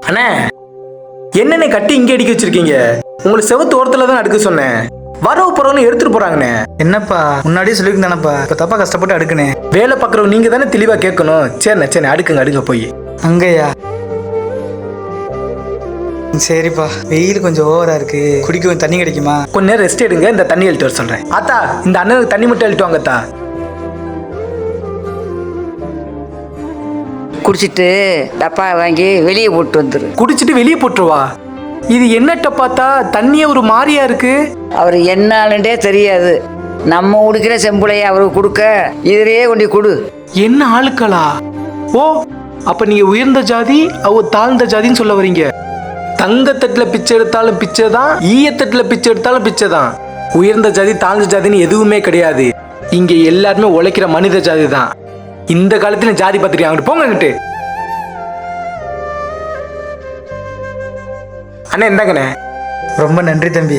அண்ணே என்னென்ன கட்டி இங்கே அடிக்க வச்சிருக்கீங்க? உங்களுக்கு செவத்து ஓரத்துல தான் அடுக்க சொன்னேன். வரவு போறவங்க எடுத்துட்டு போறாங்கண்ணே. என்னப்பா முன்னாடியே சொல்லியிருந்தானப்பா, இப்போ தப்பா கஷ்டப்பட்டு அடுக்குனே. வேலை பார்க்குறவங்க நீங்க தானே தெளிவா கேட்கணும். சரிண்ணே அடுங்க போய். அங்கயா? சரிப்பா, வெயில் கொஞ்சம் ஓவரா இருக்கு, குடிக்க கொஞ்சம் தண்ணி கிடைக்குமா? கொஞ்ச நேரம் ரெஸ்ட் எடுங்க, இந்த தண்ணி எழுத்து வர சொல்றேன். ஆத்தா இந்த அண்ணனுக்கு தண்ணி மட்டும் எழுட்டு வாங்கத்தா. குடிச்சிட்டு டப்பா வாங்கி வெளியே போட்டு வந்துரு. குடிச்சிட்டு வெளியே போட்டுருவா? இது என்னட்ட பார்த்தா தண்ணியே ஒரு மாதிரியா இருக்கு. அவர் என்னாலுண்டே தெரியாது. நம்ம குடிக்கிற செம்புளைய அவருக்கு கொடுக்க இதிலேயே கொண்டு கொடு. என்ன ஆளுக்களா? ஓ அப்ப நீங்க உயர்ந்த ஜாதி, அவ தாழ்ந்த ஜாதின்னு சொல்ல வரீங்க. தங்கத்தட்டுல பிச்சை எடுத்தாலும் பிச்சை தான், ஈயத்தட்டுல பிச்சை எடுத்தாலும் பிச்சை தான். உயர்ந்த ஜாதி தாழ்ந்த ஜாதின்னு எதுவுமே கிடையாது. இங்க எல்லாருமே உழைக்கிற மனித ஜாதி தான். இந்த காலத்துல ஜாதி பார்த்துட்டு அங்கிட்டு போங்க. அங்கிட்டு அண்ணே இந்தாங்கண்ணே. ரொம்ப நன்றி தம்பி.